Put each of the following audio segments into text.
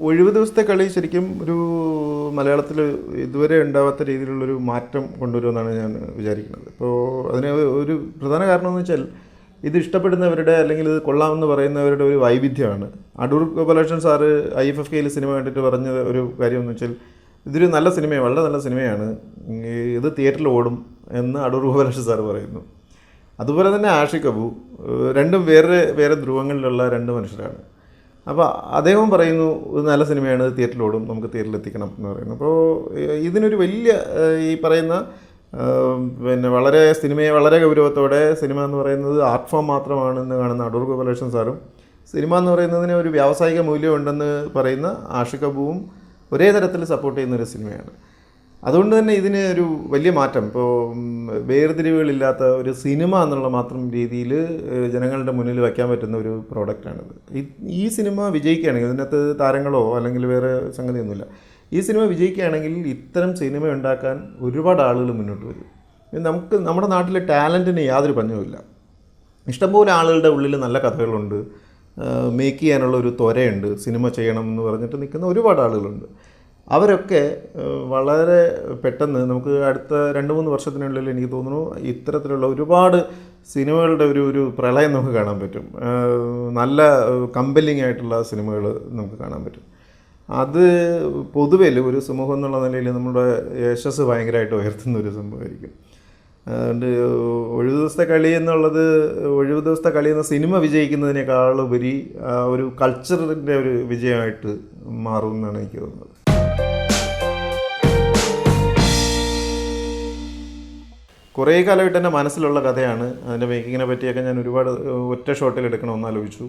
ഒഴിവ് ദിവസത്തെ കളി ശരിക്കും ഒരു മലയാളത്തിൽ ഇതുവരെ ഉണ്ടാവാത്ത രീതിയിലുള്ളൊരു മാറ്റം കൊണ്ടുവരുമെന്നാണ് ഞാൻ വിചാരിക്കുന്നത്. ഇപ്പോൾ അതിന് ഒരു പ്രധാന കാരണമെന്ന് വെച്ചാൽ ഇത് ഇഷ്ടപ്പെടുന്നവരുടെ അല്ലെങ്കിൽ ഇത് കൊള്ളാമെന്ന് പറയുന്നവരുടെ ഒരു വൈവിധ്യമാണ്. Adoor Gopalakrishnan sir IFFK cinema കണ്ടിട്ട് പറഞ്ഞ ഒരു കാര്യമെന്ന് വെച്ചാൽ ഇതൊരു നല്ല സിനിമയാണ്, വളരെ നല്ല സിനിമയാണ്, ഇത് തിയേറ്ററിൽ ഓടും എന്ന് അടൂർ ഗോപാലകൃഷ്ണൻ സാറ് പറയുന്നു. അതുപോലെ തന്നെ ആഷിഖ് അബു, രണ്ടും വേറെ വേറെ ധ്രുവങ്ങളിലുള്ള രണ്ട് മനുഷ്യരാണ്. അപ്പോൾ അദ്ദേഹം പറയുന്നു ഇത് നല്ല സിനിമയാണ്, തിയേറ്ററിൽ ഓടും, നമുക്ക് തിയേറ്ററിൽ എത്തിക്കണം എന്ന് പറയുന്നു. അപ്പോൾ ഇതിനൊരു വലിയ ഈ പറയുന്ന പിന്നെ വളരെ സിനിമയെ വളരെ ഗൗരവത്തോടെ സിനിമ എന്ന് പറയുന്നത് ആർട്ട് ഫോം മാത്രമാണെന്ന് കാണുന്ന അടൂർ ഗോപാലകൃഷ്ണൻ സാറും സിനിമ എന്ന് പറയുന്നതിന് ഒരു വ്യാവസായിക മൂല്യമുണ്ടെന്ന് പറയുന്ന ആഷിഖ് അബുവും ഒരേ തരത്തിൽ സപ്പോർട്ട് ചെയ്യുന്നൊരു സിനിമയാണ്. അതുകൊണ്ട് തന്നെ ഇതിന് ഒരു വലിയ മാറ്റം, ഇപ്പോൾ വേർതിരിവുകളില്ലാത്ത ഒരു സിനിമ എന്നുള്ള മാത്രം രീതിയിൽ ജനങ്ങളുടെ മുന്നിൽ വയ്ക്കാൻ പറ്റുന്ന ഒരു പ്രോഡക്റ്റാണിത്. ഈ സിനിമ വിജയിക്കുകയാണെങ്കിൽ, ഇതിനകത്ത് താരങ്ങളോ അല്ലെങ്കിൽ വേറെ സംഗതിയൊന്നുമില്ല, ഈ സിനിമ വിജയിക്കുകയാണെങ്കിൽ ഇത്തരം സിനിമ ഉണ്ടാക്കാൻ ഒരുപാട് ആളുകൾ മുന്നോട്ട് വരും. നമുക്ക് നമ്മുടെ നാട്ടിലെ ടാലൻറ്റിന് യാതൊരു പഞ്ഞവുമില്ല. ഇഷ്ടംപോലെ ആളുകളുടെ ഉള്ളിൽ നല്ല കഥകളുണ്ട്, മേക്ക് ചെയ്യാനുള്ള ഒരു ത്വരയുണ്ട്, സിനിമ ചെയ്യണം എന്ന് പറഞ്ഞിട്ട് നിൽക്കുന്ന ഒരുപാട് ആളുകളുണ്ട്. അവരൊക്കെ വളരെ പെട്ടെന്ന് നമുക്ക് അടുത്ത 2-3 വർഷത്തിനുള്ളിൽ എനിക്ക് തോന്നുന്നു ഇത്തരത്തിലുള്ള ഒരുപാട് സിനിമകളുടെ ഒരു പ്രളയം നമുക്ക് കാണാൻ പറ്റും. നല്ല കമ്പല്ലിംഗ് ആയിട്ടുള്ള സിനിമകൾ നമുക്ക് കാണാൻ പറ്റും. അത് പൊതുവേ ഒരു സമൂഹം എന്നുള്ള നിലയിൽ നമ്മുടെ യശസ് ഭയങ്കരമായിട്ട് ഉയർത്തുന്ന ഒരു സംഭവമായിരിക്കും. അതുകൊണ്ട് ഒഴിവ് ദിവസത്തെ കളി എന്നുള്ളത്, ഒഴിവ് ദിവസത്തെ കളി എന്ന സിനിമ വിജയിക്കുന്നതിനേക്കാളുപരി ഒരു കൾച്ചറിൻ്റെ ഒരു വിജയമായിട്ട് മാറും എന്നാണ് എനിക്ക് തോന്നുന്നത്. കുറേ കാലമായിട്ട് എൻ്റെ മനസ്സിലുള്ള കഥയാണ്. അതിൻ്റെ മേക്കിങ്ങിനെ പറ്റിയൊക്കെ ഞാൻ ഒരുപാട് ഒറ്റ ഷോട്ടിൽ എടുക്കണമെന്ന് ആലോചിച്ചു.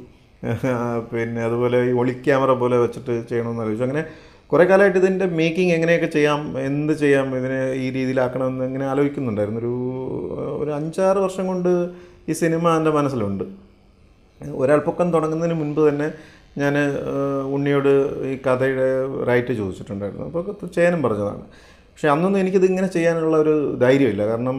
പിന്നെ അതുപോലെ ഈ ഒളി ക്യാമറ പോലെ വെച്ചിട്ട് ചെയ്യണമെന്ന് ആലോചിച്ചു. അങ്ങനെ കുറേ കാലമായിട്ട് ഇതിൻ്റെ മേക്കിംഗ് എങ്ങനെയൊക്കെ ചെയ്യാം, എന്ത് ചെയ്യാം, ഇതിനെ ഈ രീതിയിലാക്കണമെന്ന് ഇങ്ങനെ ആലോചിക്കുന്നുണ്ടായിരുന്നു. ഒരു 5-6 വർഷം കൊണ്ട് ഈ സിനിമ എൻ്റെ മനസ്സിലുണ്ട്. ഒരൽപ്പൊക്കം തുടങ്ങുന്നതിന് മുൻപ് തന്നെ ഞാൻ ഉണ്ണിയോട് ഈ കഥയുടെ റൈറ്റ് ചോദിച്ചിട്ടുണ്ടായിരുന്നു. അപ്പോൾ ചെയ്യാനും പറഞ്ഞതാണ്. പക്ഷേ അന്നൊന്നും എനിക്കിത് ഇങ്ങനെ ചെയ്യാനുള്ള ഒരു ധൈര്യമില്ല. കാരണം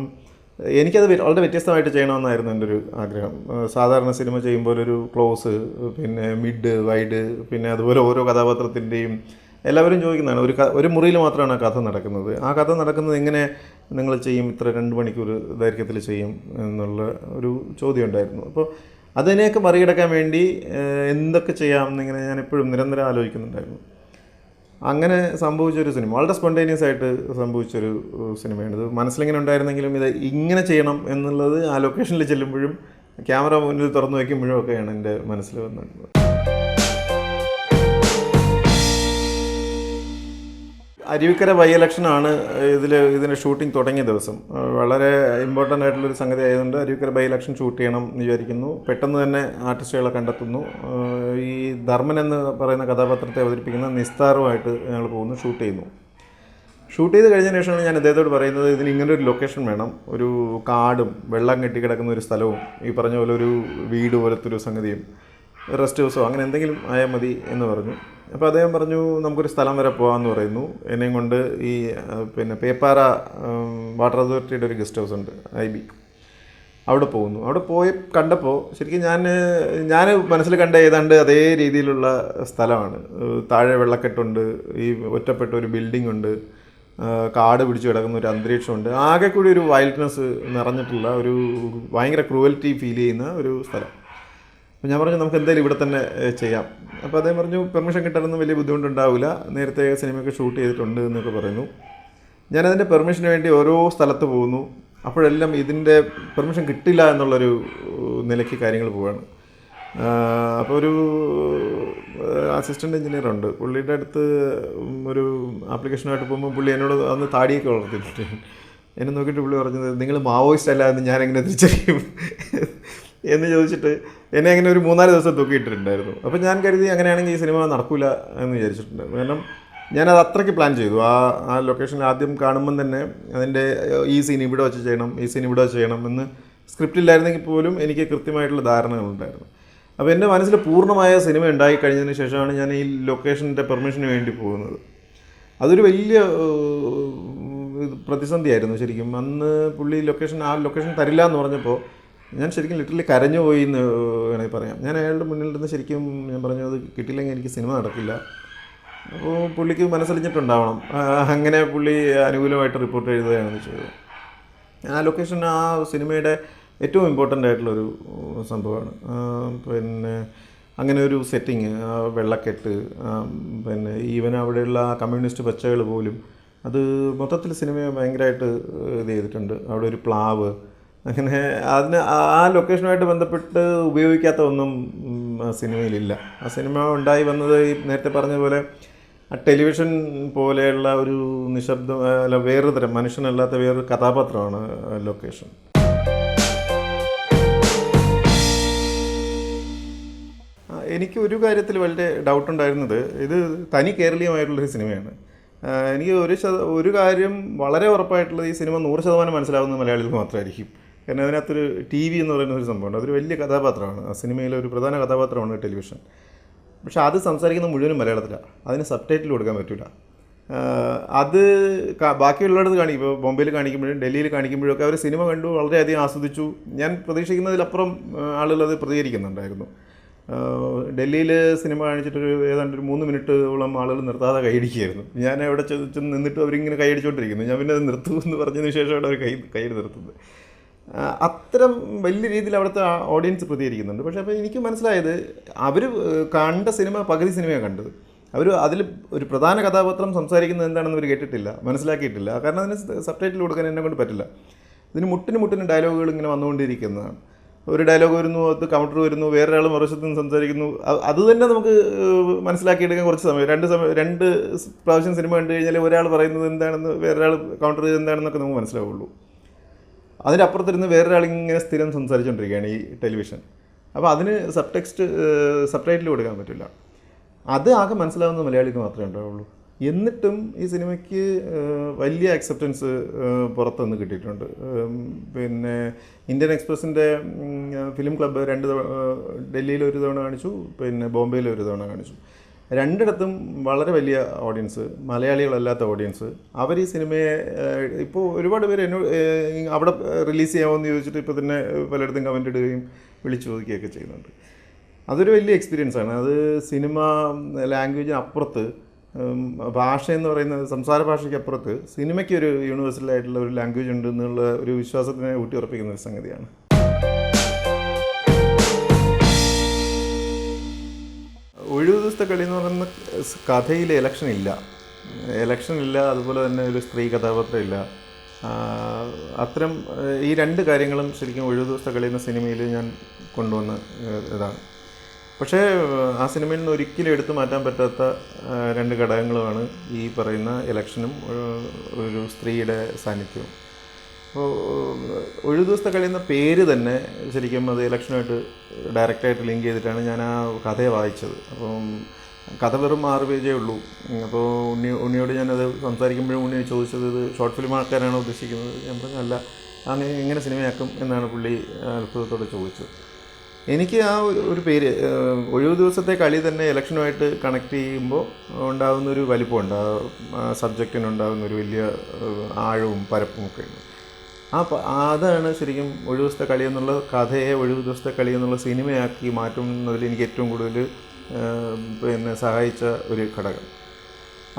എനിക്കത് വളരെ വ്യത്യസ്തമായിട്ട് ചെയ്യണമെന്നായിരുന്നു എൻ്റെ ഒരു ആഗ്രഹം. സാധാരണ സിനിമ ചെയ്യുമ്പോൾ ഒരു ക്ലോസ്, പിന്നെ മിഡ്, വൈഡ്, പിന്നെ അതുപോലെ ഓരോ കഥാപാത്രത്തിൻ്റെയും എല്ലാവരും ചോദിക്കുന്നതാണ്. ഒരു മുറിയിൽ മാത്രമാണ് ആ കഥ നടക്കുന്നത്. ആ കഥ നടക്കുന്നത് എങ്ങനെ നിങ്ങൾ ചെയ്യും, ഇത്ര 2 മണിക്കൂർ ദൈർഘ്യത്തിൽ ചെയ്യും എന്നുള്ള ഒരു ചോദ്യം ഉണ്ടായിരുന്നു. അപ്പോൾ അതിനെയൊക്കെ മറികടക്കാൻ വേണ്ടി എന്തൊക്കെ ചെയ്യാം എന്നിങ്ങനെ ഞാൻ എപ്പോഴും നിരന്തരം ആലോചിക്കുന്നുണ്ടായിരുന്നു. അങ്ങനെ സംഭവിച്ചൊരു സിനിമ, വളരെ സ്പോണ്ടേനിയസ് ആയിട്ട് സംഭവിച്ചൊരു സിനിമയാണ്. ഇത് മനസ്സിലിങ്ങനെ ഉണ്ടായിരുന്നെങ്കിലും ഇത് ഇങ്ങനെ ചെയ്യണം എന്നുള്ളത് ആ ലൊക്കേഷനിൽ ചെല്ലുമ്പോഴും ക്യാമറ മുന്നിൽ തുറന്നു വയ്ക്കുമ്പോഴും ഒക്കെയാണ് എൻ്റെ മനസ്സിൽ വന്നിട്ടുള്ളത്. അരുവിക്കര ബൈ ഇലക്ഷനാണ് ഇതിൻ്റെ ഷൂട്ടിംഗ് തുടങ്ങിയ ദിവസം. വളരെ ഇമ്പോർട്ടൻ്റ് ആയിട്ടുള്ളൊരു സംഗതി ആയതുകൊണ്ട് അരുവിക്കര ബൈ ഇലക്ഷൻ ഷൂട്ട് ചെയ്യണം എന്ന് വിചാരിക്കുന്നു. പെട്ടെന്ന് തന്നെ ആർട്ടിസ്റ്റുകളെ കണ്ടെത്തുന്നു. ഈ ധർമ്മൻ എന്ന് പറയുന്ന കഥാപാത്രത്തെ അവതരിപ്പിക്കുന്ന നിസ്താറുമായിട്ട് ഞങ്ങൾ പോകുന്നു, ഷൂട്ട് ചെയ്യുന്നു. ഷൂട്ട് ചെയ്ത് കഴിഞ്ഞ ശേഷമാണ് ഞാൻ അദ്ദേഹത്തോട് പറയുന്നത്, ഇതിന് ഇങ്ങനൊരു ലൊക്കേഷൻ വേണം, ഒരു കാടും വെള്ളം കെട്ടിക്കിടക്കുന്ന ഒരു സ്ഥലവും ഈ പറഞ്ഞ പോലെ ഒരു വീട് പോലത്തെ ഒരു സംഗതിയും റെസ്റ്റ് ഹൗസോ അങ്ങനെ എന്തെങ്കിലും ആയാൽ മതി എന്ന് പറഞ്ഞു. അപ്പോൾ അദ്ദേഹം പറഞ്ഞു നമുക്കൊരു സ്ഥലം വരെ പോകാമെന്ന് പറയുന്നു. എന്നെയും കൊണ്ട് ഈ പിന്നെ പേപ്പാറ വാട്ടർ അതോറിറ്റിയുടെ ഒരു ഗസ്റ്റ് ഹൗസ് ഉണ്ട്, IB, അവിടെ പോകുന്നു. അവിടെ പോയി കണ്ടപ്പോൾ ശരിക്കും ഞാൻ മനസ്സിൽ കണ്ട ഏതാണ്ട് അതേ രീതിയിലുള്ള സ്ഥലമാണ്. താഴെ വെള്ളക്കെട്ടുണ്ട്, ഈ ഒറ്റപ്പെട്ട ഒരു ബിൽഡിംഗ് ഉണ്ട്, കാട് പിടിച്ച് കിടക്കുന്ന ഒരു അന്തരീക്ഷമുണ്ട്, ആകെ കൂടി ഒരു വൈൽഡ്നെസ് നിറഞ്ഞിട്ടുള്ള ഒരു ഭയങ്കര ക്രൂവൽറ്റി ഫീൽ ചെയ്യുന്ന ഒരു സ്ഥലം. അപ്പോൾ ഞാൻ പറഞ്ഞു നമുക്ക് എന്തായാലും ഇവിടെ തന്നെ ചെയ്യാം. അപ്പോൾ അദ്ദേഹം പറഞ്ഞു പെർമിഷൻ കിട്ടാനൊന്നും വലിയ ബുദ്ധിമുട്ടുണ്ടാവില്ല, നേരത്തെ സിനിമയൊക്കെ ഷൂട്ട് ചെയ്തിട്ടുണ്ട് എന്നൊക്കെ പറയുന്നു. ഞാനതിൻ്റെ പെർമിഷന് വേണ്ടി ഓരോ സ്ഥലത്ത് പോകുന്നു. അപ്പോഴെല്ലാം ഇതിൻ്റെ പെർമിഷൻ കിട്ടില്ല എന്നുള്ളൊരു നിലയ്ക്ക് കാര്യങ്ങൾ പോവുകയാണ്. അപ്പോൾ ഒരു അസിസ്റ്റൻ്റ് എഞ്ചിനീയറുണ്ട്, പുള്ളിയുടെ അടുത്ത് ഒരു ആപ്ലിക്കേഷനായിട്ട് പോകുമ്പോൾ പുള്ളി എന്നോട് അന്ന് താടിയൊക്കെ വളർത്തിയിട്ടുണ്ട്. എന്നെ നോക്കിയിട്ട് പുള്ളി പറഞ്ഞത് നിങ്ങൾ മാവോയിസ്റ്റ് അല്ല എന്ന് ഞാനെങ്ങനെ തിരിച്ചറിയും എന്ന് ചോദിച്ചിട്ട് എന്നെ അങ്ങനെ ഒരു 3-4 ദിവസം തൂക്കിയിട്ടിട്ടുണ്ടായിരുന്നു. അപ്പോൾ ഞാൻ കരുതി അങ്ങനെയാണെങ്കിൽ ഈ സിനിമ നടക്കില്ല എന്ന് വിചാരിച്ചിട്ടുണ്ടായിരുന്നു. കാരണം ഞാനത് അത്രയ്ക്ക് പ്ലാൻ ചെയ്തു. ആ ലൊക്കേഷൻ ആദ്യം കാണുമ്പം തന്നെ അതിൻ്റെ ഈ സീൻ ഇവിടെ വെച്ച് ചെയ്യണം, ഈ സീൻ ഇവിടെ വെച്ച് ചെയ്യണം എന്ന് സ്ക്രിപ്റ്റില്ലായിരുന്നെങ്കിൽ പോലും എനിക്ക് കൃത്യമായിട്ടുള്ള ധാരണകളുണ്ടായിരുന്നു. അപ്പോൾ എൻ്റെ മനസ്സിൽ പൂർണ്ണമായ സിനിമ ഉണ്ടായി കഴിഞ്ഞതിന് ശേഷമാണ് ഞാൻ ഈ ലൊക്കേഷൻ്റെ പെർമിഷന് വേണ്ടി പോകുന്നത്. അതൊരു വലിയ പ്രതിസന്ധിയായിരുന്നു ശരിക്കും. അന്ന് പുള്ളി ആ ലൊക്കേഷൻ തരില്ല എന്ന് പറഞ്ഞപ്പോൾ ഞാൻ ശരിക്കും ലിറ്ററലി കരഞ്ഞു പോയി എന്ന് വേണമെങ്കിൽ പറയാം. ഞാൻ അയാളുടെ മുന്നിൽ നിന്ന് ശരിക്കും ഞാൻ പറഞ്ഞു അത് കിട്ടിയില്ലെങ്കിൽ എനിക്ക് സിനിമ നടക്കില്ല, അപ്പോൾ പുള്ളിക്ക് മനസ്സലിഞ്ഞിട്ടുണ്ടാവണം. അങ്ങനെ പുള്ളി അനുകൂലമായിട്ട് റിപ്പോർട്ട് എഴുതുകയാണ് ചെയ്തത്. ആ ലൊക്കേഷൻ ആ സിനിമയുടെ ഏറ്റവും ഇമ്പോർട്ടൻ്റ് ആയിട്ടുള്ളൊരു സംഭവമാണ്. പിന്നെ അങ്ങനെ ഒരു സെറ്റിങ്, വെള്ളക്കെട്ട്, പിന്നെ ഈവൻ അവിടെയുള്ള കമ്മ്യൂണിസ്റ്റ് പച്ചകൾ പോലും അത് മൊത്തത്തിൽ സിനിമയെ ഭയങ്കരമായിട്ട് ഇത് ചെയ്തിട്ടുണ്ട്. അവിടെ ഒരു പ്ലാവ്, അങ്ങനെ അതിന് ആ ലൊക്കേഷനുമായിട്ട് ബന്ധപ്പെട്ട് ഉപയോഗിക്കാത്ത ഒന്നും ആ സിനിമയിലില്ല. ആ സിനിമ ഉണ്ടായി വന്നത് ഈ നേരത്തെ പറഞ്ഞ പോലെ ആ ടെലിവിഷൻ പോലെയുള്ള ഒരു നിശബ്ദം, അല്ല വേറൊരു തരം മനുഷ്യനല്ലാത്ത വേറൊരു കഥാപാത്രമാണ് ലൊക്കേഷൻ. എനിക്ക് ഒരു കാര്യത്തിൽ വളരെ ഡൗട്ടുണ്ടായിരുന്നത്, ഇത് തനി കേരളീയമായിട്ടുള്ളൊരു സിനിമയാണ്. എനിക്ക് ഒരു കാര്യം വളരെ ഉറപ്പായിട്ടുള്ളത്, ഈ സിനിമ 100% മനസ്സിലാവുന്നത് മലയാളികൾക്ക് മാത്രമായിരിക്കും. കാരണം അതിനകത്തൊരു ടി വി എന്ന് പറയുന്ന ഒരു സംഭവമുണ്ട്. അതൊരു വലിയ കഥാപാത്രമാണ്. ആ സിനിമയിലെ ഒരു പ്രധാന കഥാപാത്രമാണ് ടെലിവിഷൻ. പക്ഷെ അത് സംസാരിക്കുന്ന മുഴുവനും മലയാളത്തിലാണ്. അതിന് സബ് ടൈറ്റിൽ കൊടുക്കാൻ പറ്റില്ല. അത് ബാക്കിയുള്ളിടത്ത് കാണിക്കും. ഇപ്പോൾ ബോംബെയിൽ കാണിക്കുമ്പോഴും ഡൽഹിയിൽ കാണിക്കുമ്പോഴൊക്കെ അവർ സിനിമ കണ്ടു, വളരെയധികം ആസ്വദിച്ചു. ഞാൻ പ്രതീക്ഷിക്കുന്നതിലപ്പുറം ആളുകൾ അത് പ്രതികരിക്കുന്നുണ്ടായിരുന്നു. ഡൽഹിയിൽ സിനിമ കാണിച്ചിട്ടൊരു ഏതാണ്ട് ഒരു 3 മിനിറ്റോളം ആളുകൾ നിർത്താതെ കൈയടിക്കുകയായിരുന്നു. ഞാൻ അവിടെ ചെന്ന് നിന്നിട്ട് അവരിങ്ങനെ കൈയടിച്ചുകൊണ്ടിരിക്കുന്നു. ഞാൻ പിന്നെ അത് നിർത്തൂ എന്ന് പറഞ്ഞതിന് ശേഷമാണ് അവർ കൈ നിർത്തുന്നത്. അത്തരം വലിയ രീതിയിൽ അവിടുത്തെ ഓഡിയൻസ് പ്രതികരിക്കുന്നുണ്ട്. പക്ഷേ അപ്പോൾ എനിക്ക് മനസ്സിലായത്, അവർ കണ്ട സിനിമ പകുതി സിനിമയാണ് കണ്ടത്. അവർ അതിൽ ഒരു പ്രധാന കഥാപാത്രം സംസാരിക്കുന്നത് എന്താണെന്ന് അവർ കേട്ടിട്ടില്ല, മനസ്സിലാക്കിയിട്ടില്ല. കാരണം അതിന് സബ് ടൈറ്റിൽ കൊടുക്കാൻ എന്നെ കൊണ്ട് പറ്റില്ല. ഇതിന് മുട്ടിന് ഡയലോഗുകൾ ഇങ്ങനെ വന്നുകൊണ്ടിരിക്കുന്നതാണ്. ഒരു ഡയലോഗ് വരുന്നു, അത് കൗണ്ടർ വരുന്നു, വേറൊരാൾ മറുവശത്ത് നിന്ന് സംസാരിക്കുന്നു. അത് തന്നെ നമുക്ക് മനസ്സിലാക്കിയെടുക്കാൻ കുറച്ച് സമയം. രണ്ട് പ്രാവശ്യം സിനിമ കണ്ടു കഴിഞ്ഞാൽ ഒരാൾ പറയുന്നത് എന്താണെന്ന് വേറൊരാൾ കൗണ്ടർ ചെയ്ത് എന്താണെന്നൊക്കെ നമുക്ക് മനസ്സിലാവുള്ളൂ. അതിനപ്പുറത്തിരുന്ന് വേറൊരാൾ ഇങ്ങനെ സ്ഥിരം സംസാരിച്ചുകൊണ്ടിരിക്കുകയാണ് ഈ ടെലിവിഷൻ. അപ്പോൾ അതിന് സബ് ടൈറ്റിൽ കൊടുക്കാൻ പറ്റില്ല. അത് ആകെ മനസ്സിലാവുന്ന മലയാളിക്ക് മാത്രമേ ഉണ്ടാവുള്ളൂ. എന്നിട്ടും ഈ സിനിമയ്ക്ക് വലിയ അക്സെപ്റ്റൻസ് പുറത്തുനിന്ന് കിട്ടിയിട്ടുണ്ട്. പിന്നെ ഇന്ത്യൻ എക്സ്പ്രസിൻ്റെ ഫിലിം ക്ലബ്ബ് ഡൽഹിയിൽ ഒരു തവണ കാണിച്ചു, പിന്നെ ബോംബെയിൽ ഒരു തവണ കാണിച്ചു. രണ്ടിടത്തും വളരെ വലിയ ഓഡിയൻസ്, മലയാളികളല്ലാത്ത ഓഡിയൻസ്. അവർ ഈ സിനിമയെ ഇപ്പോൾ ഒരുപാട് പേര് എന്നോട് അവിടെ റിലീസ് ചെയ്യാമോയെന്ന് ചോദിച്ചിട്ട് ഇപ്പോൾ തന്നെ പലയിടത്തും കമൻ്റ് ഇടുകയും വിളിച്ചു ചോദിക്കുകയൊക്കെ ചെയ്യുന്നുണ്ട്. അതൊരു വലിയ എക്സ്പീരിയൻസാണ്. അത് സിനിമ ലാംഗ്വേജിന് അപ്പുറത്ത്, ഭാഷ എന്ന് പറയുന്നത് സംസാര ഭാഷയ്ക്ക് അപ്പുറത്ത് സിനിമയ്ക്കൊരു യൂണിവേഴ്സലായിട്ടുള്ള ഒരു ലാംഗ്വേജ് ഉണ്ട് എന്നുള്ള ഒരു വിശ്വാസത്തിനെ ഊട്ടി ഉറപ്പിക്കുന്ന ഒരു സംഗതിയാണ്. ഒഴിവു ദിവസത്തെ കളി എന്ന് പറയുന്ന കഥയിൽ ഇലക്ഷൻ ഇല്ല, അതുപോലെ തന്നെ ഒരു സ്ത്രീ കഥാപാത്രം ഇല്ല. അത്തരം ഈ രണ്ട് കാര്യങ്ങളും ശരിക്കും ഒഴിവു ദിവസത്തെ കളി എന്ന സിനിമയിൽ ഞാൻ കൊണ്ടുവന്ന ഇതാണ്. പക്ഷേ ആ സിനിമയിൽ നിന്ന് ഒരിക്കലും എടുത്തു മാറ്റാൻ പറ്റാത്ത രണ്ട് ഘടകങ്ങളുമാണ് ഈ പറയുന്ന ഇലക്ഷനും ഒരു സ്ത്രീയുടെ സാന്നിധ്യവും. അപ്പോൾ ഒഴിവു ദിവസത്തെ കളി എന്ന പേര് തന്നെ ശരിക്കും അത് ഇലക്ഷനുമായിട്ട് ഡയറക്റ്റായിട്ട് ലിങ്ക് ചെയ്തിട്ടാണ് ഞാൻ ആ കഥയെ വായിച്ചത്. അപ്പം കഥ വെറും 6 പേജേ ഉള്ളൂ. അപ്പോൾ ഉണ്ണിയോട് ഞാനത് സംസാരിക്കുമ്പോഴും ഉണ്ണി ചോദിച്ചത്, ഇത് ഷോർട്ട് ഫിലിം ആക്കാനാണോ ഉദ്ദേശിക്കുന്നത്? ഞാൻ പറഞ്ഞു അല്ല, അങ്ങനെ എങ്ങനെ സിനിമയാക്കും എന്നാണ് പുള്ളി അത്ഭുതത്തോടെ ചോദിച്ചത്. എനിക്ക് ആ ഒരു പേര്, ഒഴിവു ദിവസത്തെ കളി തന്നെ ഇലക്ഷനുമായിട്ട് കണക്ട് ചെയ്യുമ്പോൾ ഉണ്ടാകുന്നൊരു വലിപ്പമുണ്ട്. ആ സബ്ജക്റ്റിനുണ്ടാകുന്നൊരു വലിയ ആഴവും പരപ്പും ഒക്കെ ഉണ്ട്. അതാണ് ശരിക്കും ഒഴിവു ദിവസത്തെ കളി എന്നുള്ള കഥയെ ഒഴിവു ദിവസത്തെ കളി എന്നുള്ള സിനിമയാക്കി മാറ്റുന്നതിൽ എനിക്ക് ഏറ്റവും കൂടുതൽ പിന്നെ സഹായിച്ച ഒരു ഘടകം.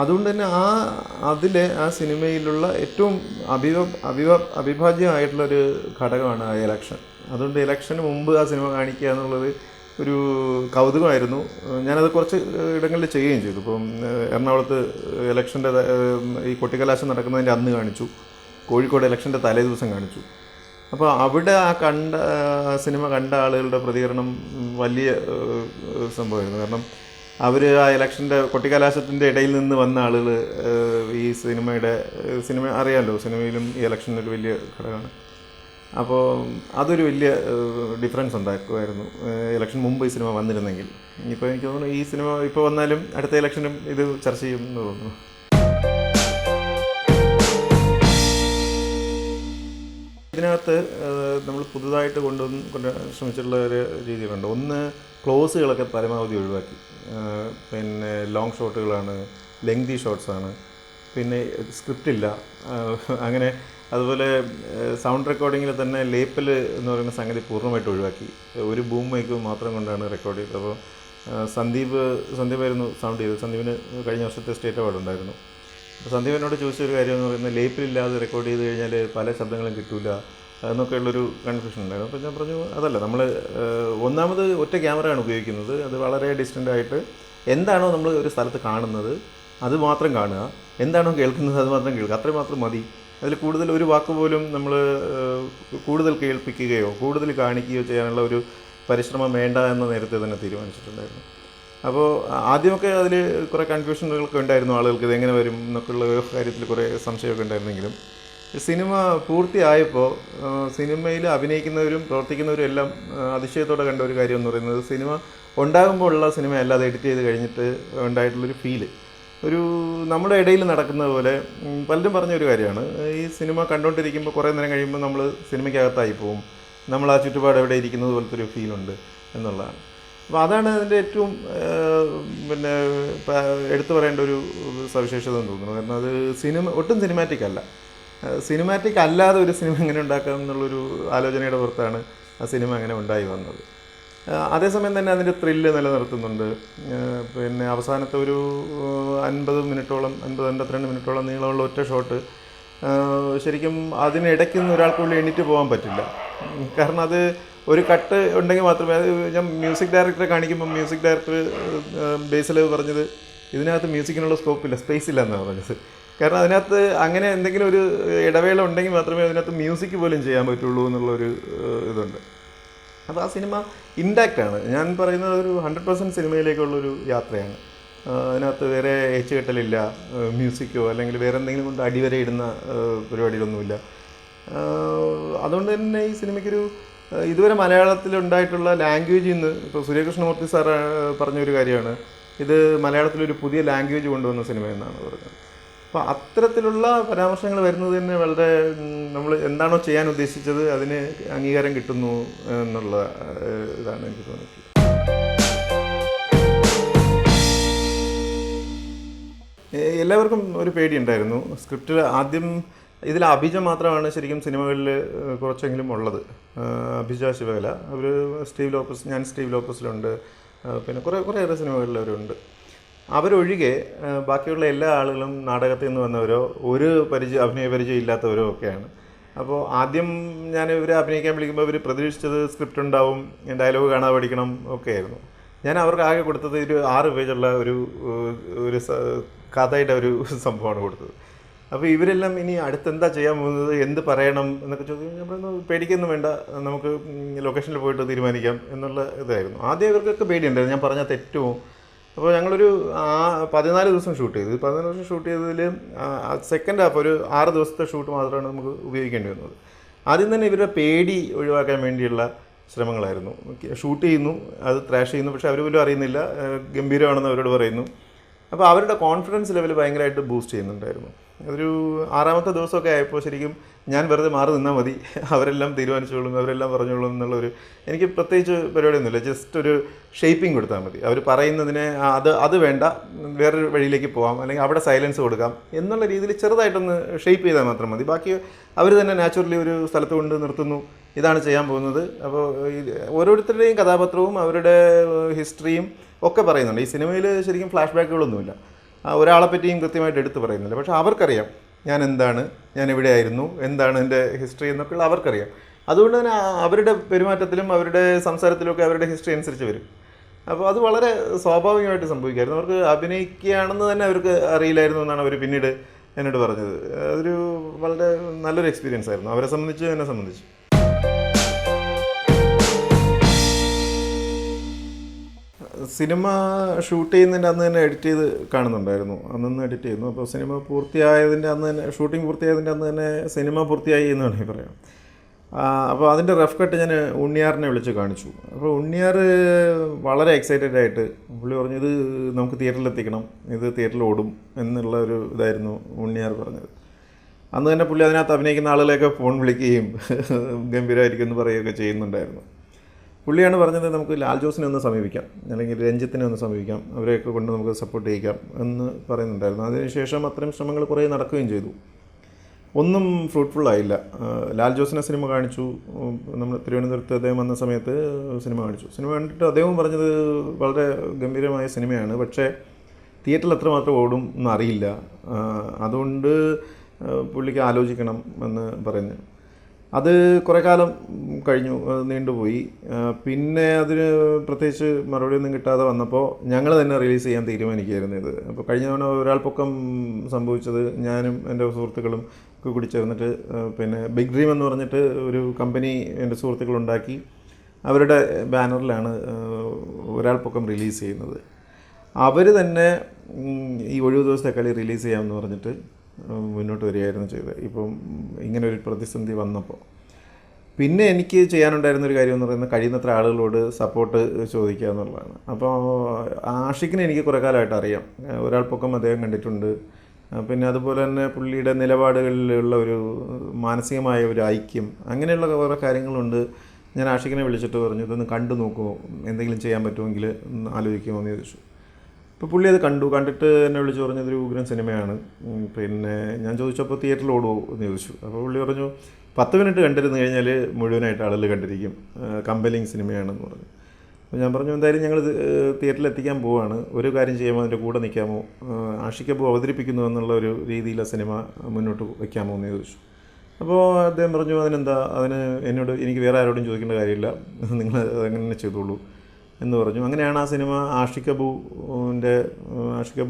അതുകൊണ്ട് തന്നെ ആ സിനിമയിലുള്ള ഏറ്റവും അവിഭാജ്യമായിട്ടുള്ളൊരു ഘടകമാണ് ആ ഇലക്ഷൻ. അതുകൊണ്ട് ഇലക്ഷന് മുമ്പ് ആ സിനിമ കാണിക്കുക എന്നുള്ളത് ഒരു കൗതുകമായിരുന്നു. ഞാനത് കുറച്ച് ഇടങ്ങളിൽ ചെയ്യുകയും ചെയ്തു. ഇപ്പം എറണാകുളത്ത് ഇലക്ഷൻ്റെ ഈ കൊട്ടിക്കലാശം നടക്കുന്നതിൻ്റെ അന്ന് കാണിച്ചു, കോഴിക്കോട് ഇലക്ഷൻ്റെ തലേ ദിവസം കാണിച്ചു. അപ്പോൾ അവിടെ സിനിമ കണ്ട ആളുകളുടെ പ്രതികരണം വലിയ സംഭവമായിരുന്നു. കാരണം അവർ ആ ഇലക്ഷൻ്റെ കൊട്ടിക്കലാശത്തിൻ്റെ ഇടയിൽ നിന്ന് വന്ന ആളുകൾ ഈ സിനിമ അറിയാമല്ലോ, സിനിമയിലും ഈ ഇലക്ഷൻ ഒരു വലിയ ഘടകമാണ്. അപ്പോൾ അതൊരു വലിയ ഡിഫറൻസ് ഉണ്ടാക്കുമായിരുന്നു ഇലക്ഷൻ മുമ്പ് ഈ സിനിമ വന്നിരുന്നെങ്കിൽ. ഇപ്പോൾ എനിക്ക് തോന്നുന്നു ഈ സിനിമ ഇപ്പോൾ വന്നാലും അടുത്ത ഇലക്ഷനും ഇത് ചർച്ച ചെയ്യുമെന്ന് തോന്നുന്നു. ഇതിനകത്ത് നമ്മൾ പുതുതായിട്ട് കൊണ്ടുവരാൻ ശ്രമിച്ചിട്ടുള്ള ഒരു രീതികളുണ്ട്. ഒന്ന്, ക്ലോസുകളൊക്കെ പരമാവധി ഒഴിവാക്കി. പിന്നെ ലോങ് ഷോട്ടുകളാണ്, ലെങ്തി ഷോട്ട്സാണ്, പിന്നെ സ്ക്രിപ്റ്റില്ല. അങ്ങനെ അതുപോലെ സൗണ്ട് റെക്കോർഡിങ്ങിൽ തന്നെ ലേപ്പൽ എന്ന് പറയുന്ന സംഗതി പൂർണ്ണമായിട്ട് ഒഴിവാക്കി. ഒരു ബൂം മൈക്ക് മാത്രം കൊണ്ടാണ് റെക്കോർഡ് ചെയ്തത്. അപ്പോൾ സന്ദീപായിരുന്നു സൗണ്ട് ചെയ്തത്. സന്ദീപിന് കഴിഞ്ഞ വർഷത്തെ സ്റ്റേറ്റ് അവാർഡ് ഉണ്ടായിരുന്നു. അപ്പോൾ സന്ദീപിനോട് ചോദിച്ചൊരു കാര്യം എന്ന് പറയുന്നത്, ലേപ്പിലില്ലാതെ റെക്കോർഡ് ചെയ്ത് കഴിഞ്ഞാൽ പല ശബ്ദങ്ങളും കിട്ടില്ല എന്നൊക്കെയുള്ളൊരു കൺഫ്യൂഷൻ ഉണ്ടായിരുന്നു. അപ്പോൾ ഞാൻ പറഞ്ഞു അതല്ല, നമ്മൾ ഒന്നാമത് ഒറ്റ ക്യാമറയാണ് ഉപയോഗിക്കുന്നത്. അത് വളരെ ഡിസ്റ്റൻ്റായിട്ട് എന്താണോ നമ്മൾ ഒരു സ്ഥലത്ത് കാണുന്നത് അത് മാത്രം കാണുക, എന്താണോ കേൾക്കുന്നത് അത് മാത്രം കേൾക്കുക, അത്രയും മാത്രം മതി. അതിൽ കൂടുതൽ ഒരു വാക്ക് പോലും നമ്മൾ കൂടുതൽ കേൾപ്പിക്കുകയോ കൂടുതൽ കാണിക്കുകയോ ചെയ്യാനുള്ള ഒരു പരിശ്രമം വേണ്ട എന്ന് നേരത്തെ തന്നെ തീരുമാനിച്ചിട്ടുണ്ടായിരുന്നു. അപ്പോൾ ആദ്യമൊക്കെ അതിൽ കുറേ കൺഫ്യൂഷനുകളൊക്കെ ഉണ്ടായിരുന്നു ആളുകൾക്ക്, ഇതെങ്ങനെ വരും എന്നൊക്കെയുള്ള കാര്യത്തിൽ കുറേ സംശയമൊക്കെ ഉണ്ടായിരുന്നെങ്കിലും സിനിമ പൂർത്തിയായപ്പോൾ സിനിമയിൽ അഭിനയിക്കുന്നവരും പ്രവർത്തിക്കുന്നവരും എല്ലാം അതിശയത്തോടെ കണ്ട ഒരു കാര്യം എന്ന് പറയുന്നത്, സിനിമ ഉണ്ടാകുമ്പോഴുള്ള സിനിമ അല്ലാതെ എഡിറ്റ് ചെയ്ത് കഴിഞ്ഞിട്ട് ഉണ്ടായിട്ടുള്ളൊരു ഫീല് ഒരു നമ്മുടെ ഇടയിൽ നടക്കുന്ന പോലെ പലരും പറഞ്ഞൊരു കാര്യമാണ്. ഈ സിനിമ കണ്ടുകൊണ്ടിരിക്കുമ്പോൾ കുറേ നേരം കഴിയുമ്പോൾ നമ്മൾ സിനിമയ്ക്കകത്തായി പോവും, നമ്മൾ ആ ചുറ്റുപാട് എവിടെ ഇരിക്കുന്നത് പോലത്തെ ഒരു ഫീലുണ്ട് എന്നുള്ളതാണ്. അപ്പോൾ അതാണ് അതിൻ്റെ ഏറ്റവും പിന്നെ എടുത്തു പറയേണ്ട ഒരു സവിശേഷത എന്ന് തോന്നുന്നു. കാരണം അത് ഒട്ടും സിനിമാറ്റിക് അല്ല. സിനിമാറ്റിക് അല്ലാതെ ഒരു സിനിമ എങ്ങനെ ഉണ്ടാക്കാം എന്നുള്ളൊരു ആലോചനയുടെ പുറത്താണ് ആ സിനിമ അങ്ങനെ ഉണ്ടായി വന്നത്. അതേസമയം തന്നെ അതിൻ്റെ ത്രില്ല് നിലനിർത്തുന്നുണ്ട്. പിന്നെ അവസാനത്തെ ഒരു 52 മിനിറ്റോളം നീളമുള്ള ഒറ്റ ഷോട്ട് ശരിക്കും അതിനിടയ്ക്ക് നിന്ന് ഒരാൾക്കുള്ളിൽ എണീറ്റ് പോകാൻ പറ്റില്ല. കാരണം അത് ഒരു കട്ട് ഉണ്ടെങ്കിൽ മാത്രമേ, ഞാൻ മ്യൂസിക് ഡയറക്ടറെ കാണിക്കുമ്പോൾ മ്യൂസിക് ഡയറക്ടർ ബേസിൽ പറഞ്ഞത് ഇതിനകത്ത് മ്യൂസിക്കിനുള്ള സ്കോപ്പില്ല, സ്പേസ് ഇല്ല എന്നാണ് പറഞ്ഞത്. കാരണം അതിനകത്ത് അങ്ങനെ എന്തെങ്കിലും ഒരു ഇടവേള ഉണ്ടെങ്കിൽ മാത്രമേ അതിനകത്ത് മ്യൂസിക് പോലും ചെയ്യാൻ പറ്റുള്ളൂ എന്നുള്ളൊരു ഇതുണ്ട്. അപ്പോൾ ആ സിനിമ ഇൻടാക്റ്റാണ്. ഞാൻ പറയുന്നത് ഒരു 100% സിനിമയിലേക്കുള്ളൊരു യാത്രയാണ്. അതിനകത്ത് വേറെ ഏച്ചുകെട്ടലില്ല, മ്യൂസിക്കോ അല്ലെങ്കിൽ വേറെ എന്തെങ്കിലും കൊണ്ട് അടിവരെ ഇടുന്ന പരിപാടികളൊന്നുമില്ല. അതുകൊണ്ട് തന്നെ ഈ സിനിമയ്ക്കൊരു ഇതുവരെ മലയാളത്തിലുണ്ടായിട്ടുള്ള ലാംഗ്വേജിൽ നിന്ന്, ഇപ്പോൾ സൂര്യകൃഷ്ണമൂർത്തി സാർ പറഞ്ഞൊരു കാര്യമാണ്, ഇത് മലയാളത്തിലൊരു പുതിയ ലാംഗ്വേജ് കൊണ്ടുവന്ന സിനിമ എന്നാണ് പറഞ്ഞത്. അപ്പോൾ അത്തരത്തിലുള്ള പരാമർശങ്ങൾ വരുന്നത് തന്നെ വളരെ നമ്മൾ എന്താണോ ചെയ്യാൻ ഉദ്ദേശിച്ചത് അതിന് അംഗീകാരം കിട്ടുന്നു എന്നുള്ള ഇതാണ് എനിക്ക് തോന്നിയിട്ടുള്ളത്. എല്ലാവർക്കും ഒരു പേടിയുണ്ടായിരുന്നു. സ്ക്രിപ്റ്റിൽ ആദ്യം ഇതിൽ അഭിജ മാത്രമാണ് ശരിക്കും സിനിമകളിൽ കുറച്ചെങ്കിലും ഉള്ളത്. അഭിജ ശിവകല, അവർ ഞാൻ സ്റ്റീവ് ലോപ്പസിലുണ്ട്, പിന്നെ കുറേയേറെ സിനിമകളിൽ അവരുണ്ട്. അവരൊഴികെ ബാക്കിയുള്ള എല്ലാ ആളുകളും നാടകത്തിൽ നിന്ന് വന്നവരോ ഒരു അഭിനയ പരിചയം ഇല്ലാത്തവരോ ഒക്കെയാണ്. അപ്പോൾ ആദ്യം ഞാൻ ഇവരെ അഭിനയിക്കാൻ വിളിക്കുമ്പോൾ ഇവർ പ്രതീക്ഷിച്ചത് സ്ക്രിപ്റ്റ് ഉണ്ടാവും, ഡയലോഗ് കാണാൻ പഠിക്കണം ഒക്കെ ആയിരുന്നു. ഞാൻ അവർക്ക് ആകെ കൊടുത്തത് ഒരു 6 പേജുള്ള ഒരു കഥയുടെ ഒരു സംഭവമാണ് കൊടുത്തത്. അപ്പോൾ ഇവരെല്ലാം ഇനി അടുത്തെന്താ ചെയ്യാൻ പോകുന്നത്, എന്ത് പറയണം എന്നൊക്കെ ചോദിച്ചു. നമ്മൾ പേടിക്കൊന്നും വേണ്ട, നമുക്ക് ലൊക്കേഷനിൽ പോയിട്ട് തീരുമാനിക്കാം എന്നുള്ള ഇതായിരുന്നു. ആദ്യം ഇവർക്കൊക്കെ പേടിയുണ്ടായിരുന്നു, ഞാൻ പറഞ്ഞാൽ തെറ്റുമോ. അപ്പോൾ ഞങ്ങളൊരു 14 ദിവസം ഷൂട്ട് ചെയ്തു. 14 ദിവസം ഷൂട്ട് ചെയ്തതിൽ സെക്കൻഡ് ഹാഫ് ഒരു 6 ദിവസത്തെ ഷൂട്ട് മാത്രമാണ് നമുക്ക് ഉപയോഗിക്കേണ്ടി വന്നത്. ആദ്യം തന്നെ ഇവരുടെ പേടി ഒഴിവാക്കാൻ വേണ്ടിയുള്ള ശ്രമങ്ങളായിരുന്നു. ഷൂട്ട് ചെയ്യുന്നു, അത് ത്രാഷ് ചെയ്യുന്നു, പക്ഷേ അവർ പോലും അറിയുന്നില്ല, ഗംഭീരമാണെന്ന് അവരോട് പറയുന്നു. അപ്പോൾ അവരുടെ കോൺഫിഡൻസ് ലെവൽ ഭയങ്കരമായിട്ട് ബൂസ്റ്റ് ചെയ്യുന്നുണ്ടായിരുന്നു. ഒരു 6ാമത്തെ ദിവസമൊക്കെ ആയപ്പോൾ ശരിക്കും ഞാൻ വെറുതെ മാറി നിന്നാൽ മതി, അവരെല്ലാം തീരുമാനിച്ചോളും, അവരെല്ലാം പറഞ്ഞോളും എന്നുള്ളൊരു, എനിക്ക് പ്രത്യേകിച്ച് പരിപാടിയൊന്നുമില്ല, ജസ്റ്റ് ഒരു ഷേപ്പിംഗ് കൊടുത്താൽ മതി. അവർ പറയുന്നതിനെ അത് വേണ്ട, വേറൊരു വഴിയിലേക്ക് പോകാം, അല്ലെങ്കിൽ അവിടെ സൈലൻസ് കൊടുക്കാം എന്നുള്ള രീതിയിൽ ചെറുതായിട്ടൊന്ന് ഷേപ്പ് ചെയ്താൽ മാത്രം മതി. ബാക്കി അവർ തന്നെ നാച്ചുറലി ഒരു സ്ഥലത്ത് കൊണ്ട് നിർത്തുന്നു, ഇതാണ് ചെയ്യാൻ പോകുന്നത്. അപ്പോൾ ഓരോരുത്തരുടെയും കഥാപാത്രവും അവരുടെ ഹിസ്റ്ററിയും ഒക്കെ പറയുന്നുണ്ട്. ഈ സിനിമയിൽ ശരിക്കും ഫ്ലാഷ് ബാക്കുകളൊന്നുമില്ല, ഒരാളെ പറ്റിയും കൃത്യമായിട്ട് എടുത്ത് പറയുന്നില്ല. പക്ഷേ അവർക്കറിയാം ഞാൻ എന്താണ്, ഞാൻ എവിടെയായിരുന്നു, എന്താണ് എൻ്റെ ഹിസ്റ്ററി എന്നൊക്കെയുള്ള അവർക്കറിയാം. അതുകൊണ്ട് തന്നെ അവരുടെ പെരുമാറ്റത്തിലും അവരുടെ സംസാരത്തിലുമൊക്കെ അവരുടെ ഹിസ്റ്ററി അനുസരിച്ച് വരും. അപ്പോൾ അത് വളരെ സ്വാഭാവികമായിട്ട് സംഭവിക്കുമായിരുന്നു. അവർക്ക് അഭിനയിക്കുകയാണെന്ന് തന്നെ അവർക്ക് അറിയില്ലായിരുന്നു എന്നാണ് അവർ പിന്നീട് എന്നോട് പറഞ്ഞത്. അതൊരു വളരെ നല്ലൊരു എക്സ്പീരിയൻസ് ആയിരുന്നു അവരെ സംബന്ധിച്ച്, എന്നെ സംബന്ധിച്ച്. സിനിമ ഷൂട്ട് ചെയ്യുന്നതിൻ്റെ അന്ന് തന്നെ എഡിറ്റ് ചെയ്ത് കാണുന്നുണ്ടായിരുന്നു. അന്നൊന്ന് എഡിറ്റ് ചെയ്യുന്നു. അപ്പോൾ സിനിമ പൂർത്തിയായതിൻ്റെ അന്ന് തന്നെ, ഷൂട്ടിംഗ് പൂർത്തിയായതിൻ്റെ അന്ന് തന്നെ സിനിമ പൂർത്തിയായി എന്ന് വേണമെങ്കിൽ പറയാം. അപ്പോൾ അതിൻ്റെ റഫ് കട്ട് ഞാൻ ഉണ്ണിയാറിനെ വിളിച്ച് കാണിച്ചു. അപ്പോൾ ഉണ്ണിയാർ വളരെ എക്സൈറ്റഡ് ആയിട്ട് പുള്ളി പറഞ്ഞു, ഇത് നമുക്ക് തിയേറ്ററിൽ എത്തിക്കണം, ഇത് തിയേറ്ററിൽ ഓടും എന്നുള്ള ഒരു ഇതായിരുന്നു ഉണ്ണിയാർ പറഞ്ഞത്. അന്ന് തന്നെ പുള്ളി അതിനകത്ത് അഭിനയിക്കുന്ന ആളുകളെയൊക്കെ ഫോൺ വിളിക്കുകയും ഗംഭീരമായിരിക്കും എന്ന് പറയുകയൊക്കെ ചെയ്യുന്നുണ്ടായിരുന്നു. പുള്ളിയാണ് പറഞ്ഞത്, നമുക്ക് ലാൽ ജോസിനെ ഒന്ന് സമീപിക്കാം, അല്ലെങ്കിൽ രഞ്ജിത്തിനെ ഒന്ന് സമീപിക്കാം, അവരെയൊക്കെ കൊണ്ട് നമുക്ക് സപ്പോർട്ട് ചെയ്യിക്കാം എന്ന് പറയുന്നുണ്ടായിരുന്നു. അതിനുശേഷം അത്തരം ശ്രമങ്ങൾ കുറേ നടക്കുകയും ചെയ്തു. ഒന്നും ഫ്രൂട്ട്ഫുൾ ആയില്ല. ലാൽ ജോസിനെ സിനിമ കാണിച്ചു, നമ്മൾ തിരുവനന്തപുരത്ത് അദ്ദേഹം വന്ന സമയത്ത് സിനിമ കാണിച്ചു. സിനിമ കണ്ടിട്ട് അദ്ദേഹം പറഞ്ഞത് വളരെ ഗംഭീരമായ സിനിമയാണ്, പക്ഷേ തിയേറ്ററിൽ എത്രമാത്രം ഓടും എന്നറിയില്ല, അതുകൊണ്ട് പുള്ളിക്ക് ആലോചിക്കണം എന്ന് പറഞ്ഞു. അത് കുറേ കാലം കഴിഞ്ഞു, നീണ്ടുപോയി. പിന്നെ അതിന് പ്രത്യേകിച്ച് മറുപടിയൊന്നും കിട്ടാതെ വന്നപ്പോൾ ഞങ്ങൾ തന്നെ റിലീസ് ചെയ്യാൻ തീരുമാനിക്കുകയായിരുന്നു ഇത്. അപ്പോൾ കഴിഞ്ഞ തവണ ഒരാൾ പൊക്കം സംഭവിച്ചത് ഞാനും എൻ്റെ സുഹൃത്തുക്കളും ഒക്കെ കൂടി ചേർന്നിട്ട് പിന്നെ ബിഗ് ഡ്രീം എന്ന് പറഞ്ഞിട്ട് ഒരു കമ്പനി എൻ്റെ സുഹൃത്തുക്കളുണ്ടാക്കി അവരുടെ ബാനറിലാണ് ഒരാൾ പൊക്കം റിലീസ് ചെയ്യുന്നത്. അവർ തന്നെ ഈ ഒഴിവ് ദിവസത്തെ കളി റിലീസ് ചെയ്യാമെന്ന് പറഞ്ഞിട്ട് മുന്നോട്ട് വരികയായിരുന്നു ചെയ്തത്. ഇപ്പം ഇങ്ങനെ ഒരു പ്രതിസന്ധി വന്നപ്പോൾ പിന്നെ എനിക്ക് ചെയ്യാനുണ്ടായിരുന്നൊരു കാര്യം എന്ന് പറയുന്നത് കഴിയുന്നത്ര ആളുകളോട് സപ്പോർട്ട് ചോദിക്കുക എന്നുള്ളതാണ്. അപ്പോൾ ആഷിക്കിനെ എനിക്ക് കുറേ കാലമായിട്ട് അറിയാം, ഒരാൾ പൊക്കം അദ്ദേഹം കണ്ടിട്ടുണ്ട്. പിന്നെ അതുപോലെ തന്നെ പുള്ളിയുടെ നിലപാടുകളിലുള്ള ഒരു മാനസികമായ ഒരു ഐക്യം, അങ്ങനെയുള്ള കുറേ കാര്യങ്ങളുണ്ട്. ഞാൻ ആഷിക്കിനെ വിളിച്ചിട്ട് പറഞ്ഞു, ഇതൊന്ന് കണ്ടു നോക്കുമോ, എന്തെങ്കിലും ചെയ്യാൻ പറ്റുമെങ്കിൽ ആലോചിക്കുമോ എന്ന് ചോദിച്ചു. അപ്പോൾ പുള്ളി അത് കണ്ടിട്ട് എന്നെ വിളിച്ച് പറഞ്ഞു ഇതൊരു ഉഗ്രൻ സിനിമയാണ്. പിന്നെ ഞാൻ ചോദിച്ചപ്പോൾ തിയേറ്ററിൽ ഓടുമോ എന്ന് ചോദിച്ചു. അപ്പോൾ പുള്ളി പറഞ്ഞു 10 മിനിറ്റ് കണ്ടിരുന്നു കഴിഞ്ഞാൽ മുഴുവനായിട്ട് ആളുകൾ കണ്ടിരിക്കും, കമ്പലിങ് സിനിമയാണെന്ന് പറഞ്ഞു. അപ്പോൾ ഞാൻ പറഞ്ഞു എന്തായാലും ഞങ്ങൾ തിയേറ്ററിൽ എത്തിക്കാൻ പോവുകയാണ്, ഒരു കാര്യം ചെയ്യുമ്പോൾ അതിൻ്റെ കൂടെ നിൽക്കാമോ, ആഷിക് അബു അവതരിപ്പിക്കുന്നു എന്നുള്ള ഒരു രീതിയിലെ സിനിമ മുന്നോട്ട് വയ്ക്കാമോ എന്ന് ചോദിച്ചു. അപ്പോൾ അദ്ദേഹം പറഞ്ഞു അതിനെന്താ, എനിക്ക് വേറെ ആരോടും ചോദിക്കേണ്ട കാര്യമില്ല, നിങ്ങൾ അതങ്ങനെ ചെയ്തോളൂ എന്ന് പറഞ്ഞു. അങ്ങനെയാണ് ആ സിനിമ ആഷിക് അബു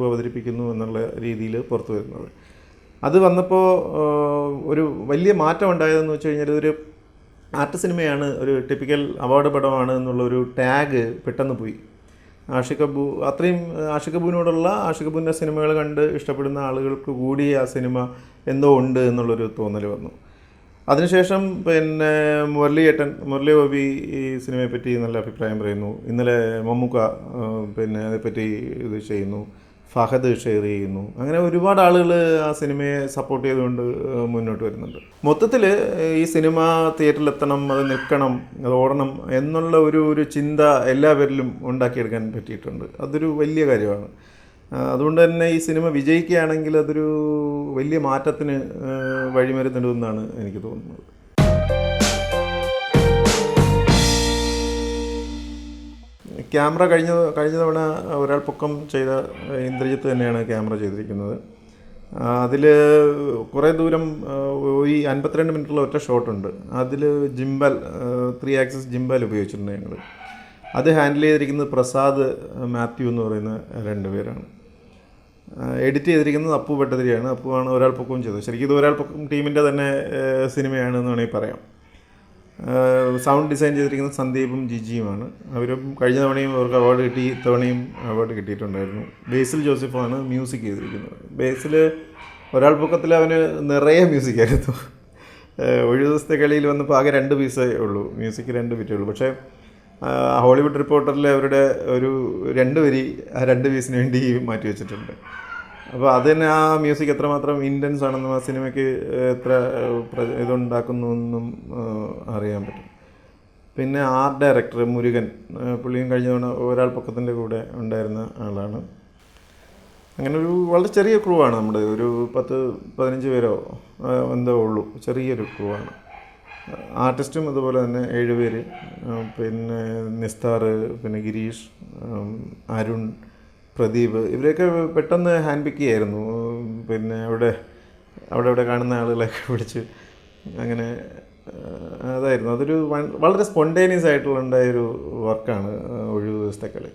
അവതരിപ്പിക്കുന്നു എന്നുള്ള രീതിയിൽ പുറത്തു വരുന്നത്. അത് വന്നപ്പോൾ ഒരു വലിയ മാറ്റം ഉണ്ടായതെന്ന് വെച്ച് കഴിഞ്ഞാൽ ഇതൊരു ആർട്ട് സിനിമയാണ്, ഒരു ടിപ്പിക്കൽ അവാർഡ് പടമാണ് എന്നുള്ളൊരു ടാഗ് പെട്ടെന്ന് പോയി. ആഷിക് അബുവിനോടുള്ള ആഷിക് അബുവിൻ്റെ സിനിമകൾ കണ്ട് ഇഷ്ടപ്പെടുന്ന ആളുകൾക്ക് കൂടി ആ സിനിമ എന്തോ ഉണ്ട് എന്നുള്ളൊരു തോന്നൽ വന്നു. അതിനുശേഷം പിന്നെ മുരളി ഗോപി ഈ സിനിമയെപ്പറ്റി നല്ല അഭിപ്രായം പറയുന്നു. ഇന്നലെ മമ്മൂക്ക പിന്നെ അതേപ്പറ്റി ഇത് ചെയ്യുന്നു, ഫഹദ് ഷെയർ ചെയ്യുന്നു. അങ്ങനെ ഒരുപാട് ആളുകൾ ആ സിനിമയെ സപ്പോർട്ട് ചെയ്തുകൊണ്ട് മുന്നോട്ട് വരുന്നുണ്ട്. മൊത്തത്തിൽ ഈ സിനിമ തിയേറ്ററിലെത്തണം, അത് നിൽക്കണം, അത് ഓടണം എന്നുള്ള ഒരു ചിന്ത എല്ലാവരിലും ഉണ്ടാക്കിയെടുക്കാൻ പറ്റിയിട്ടുണ്ട്. അതൊരു വലിയ കാര്യമാണ്. അതുകൊണ്ട് തന്നെ ഈ സിനിമ വിജയിക്കുകയാണെങ്കിൽ അതൊരു വലിയ മാറ്റത്തിന് വഴിമരുന്നിടുമെന്നാണ് എനിക്ക് തോന്നുന്നത്. ക്യാമറ കഴിഞ്ഞ തവണ ഒരാൾ പൊക്കം ചെയ്ത ഇന്ദ്രജിത്ത് തന്നെയാണ് ക്യാമറ ചെയ്തിരിക്കുന്നത്. അതിൽ കുറേ ദൂരം ഈ 52 മിനിറ്റുള്ള ഒറ്റ ഷോട്ടുണ്ട്. അതിൽ 3 ആക്സിസ് ജിംബൽ ഉപയോഗിച്ചിട്ടുണ്ട് ഞങ്ങൾ. അത് ഹാൻഡിൽ ചെയ്തിരിക്കുന്നത് പ്രസാദ് മാത്യു എന്ന് പറയുന്ന 2 പേരാണ്. എഡിറ്റ് ചെയ്തിരിക്കുന്നത് അപ്പു ഭട്ടതിരിയാണ്. അപ്പുവാണ് ഒരാൾ പൊക്കവും ചെയ്തത്. ശരിക്കും ഇത് ഒരാൾ പൊക്കം ടീമിൻ്റെ തന്നെ സിനിമയാണെന്ന് വേണമെങ്കിൽ പറയാം. സൗണ്ട് ഡിസൈൻ ചെയ്തിരിക്കുന്നത് സന്ദീപും ജിജിയുമാണ്. അവരും കഴിഞ്ഞ തവണയും അവർക്ക് അവാർഡ് കിട്ടി, ഇത്തവണയും അവാർഡ് കിട്ടിയിട്ടുണ്ടായിരുന്നു. ബേസിൽ ജോസഫാണ് മ്യൂസിക് ചെയ്തിരിക്കുന്നത്. ബേസിൽ ഒരാൾ പൊക്കത്തിൽ അവന് നിറയെ മ്യൂസിക്കായിരുന്നു. ഒഴിവ് ദിവസത്തെ കളിയിൽ വന്നപ്പോൾ ആകെ 2 പീസേ ഉള്ളൂ, മ്യൂസിക് 2 പീറ്റേ ഉള്ളൂ. പക്ഷേ ഹോളിവുഡ് റിപ്പോർട്ടറിൽ അവരുടെ ഒരു 2 വരി ആ 2 പീസിന് വേണ്ടി മാറ്റി വെച്ചിട്ടുണ്ട്. അപ്പോൾ അത് തന്നെ ആ മ്യൂസിക് എത്രമാത്രം ഇൻറ്റൻസ് ആണെന്നും ആ സിനിമയ്ക്ക് എത്ര ഇതുണ്ടാക്കുന്നു എന്നും അറിയാൻ പറ്റും. പിന്നെ ആർട്ട് ഡയറക്ടർ മുരുകൻ, പുള്ളിയും കഴിഞ്ഞ തവണ ഒരാൾ പൊക്കത്തിൻ്റെ കൂടെ ഉണ്ടായിരുന്ന ആളാണ്. അങ്ങനെ ഒരു വളരെ ചെറിയ ക്രൂ ആണ് നമ്മുടെ, ഒരു 10-15 പേരോ എന്തോ ഉള്ളൂ, ചെറിയൊരു ക്രൂ ആണ്. ആർട്ടിസ്റ്റും അതുപോലെ തന്നെ 7 പേര്, പിന്നെ നിസ്താർ, പിന്നെ ഗിരീഷ്, അരുൺ, പ്രദീപ്, ഇവരെയൊക്കെ പെട്ടെന്ന് ഹാൻഡ് പിക്ക് ചെയ്യായിരുന്നു. പിന്നെ അവിടെ കാണുന്ന ആളുകളെയൊക്കെ പിടിച്ച് അങ്ങനെ അതായിരുന്നു. അതൊരു വളരെ സ്പോണ്ടേനിയസ് ആയിട്ടുള്ള ഉണ്ടായൊരു വർക്കാണ് ഒഴിവ് ദിവസത്തെ കളി.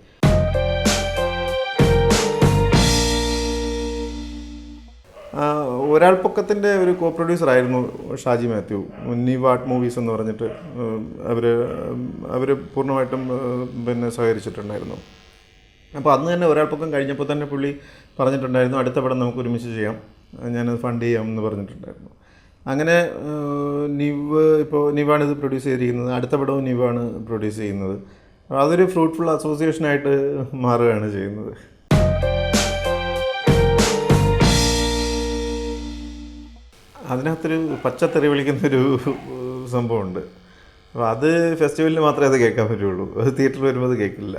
ഒരാൾ പൊക്കത്തിൻ്റെ ഒരു കോ പ്രൊഡ്യൂസറായിരുന്നു ഷാജി മാത്യു. നിവ് ആർട്ട് മൂവീസ് എന്ന് പറഞ്ഞിട്ട് അവർ പൂർണ്ണമായിട്ടും പിന്നെ സഹകരിച്ചിട്ടുണ്ടായിരുന്നു. അപ്പോൾ അന്ന് തന്നെ ഒരാൾ പൊക്കം കഴിഞ്ഞപ്പോൾ തന്നെ പുള്ളി പറഞ്ഞിട്ടുണ്ടായിരുന്നു അടുത്ത പടം നമുക്ക് ഒരുമിച്ച് ചെയ്യാം, ഞാനത് ഫണ്ട് ചെയ്യാം എന്ന് പറഞ്ഞിട്ടുണ്ടായിരുന്നു. അങ്ങനെ നിവാണിത് പ്രൊഡ്യൂസ് ചെയ്തിരിക്കുന്നത്, അടുത്ത പടവും നിവാണ് പ്രൊഡ്യൂസ് ചെയ്യുന്നത്. അതൊരു ഫ്രൂട്ട്ഫുൾ അസോസിയേഷനായിട്ട് മാറുകയാണ് ചെയ്യുന്നത്. അതിനകത്തൊരു പച്ചത്തെറി വിളിക്കുന്നൊരു സംഭവമുണ്ട്. അപ്പോൾ അത് ഫെസ്റ്റിവലിന് മാത്രമേ അത് കേൾക്കാൻ പറ്റുള്ളൂ, അത് തിയേറ്ററിൽ വരുമ്പോൾ അത് കേൾക്കില്ല.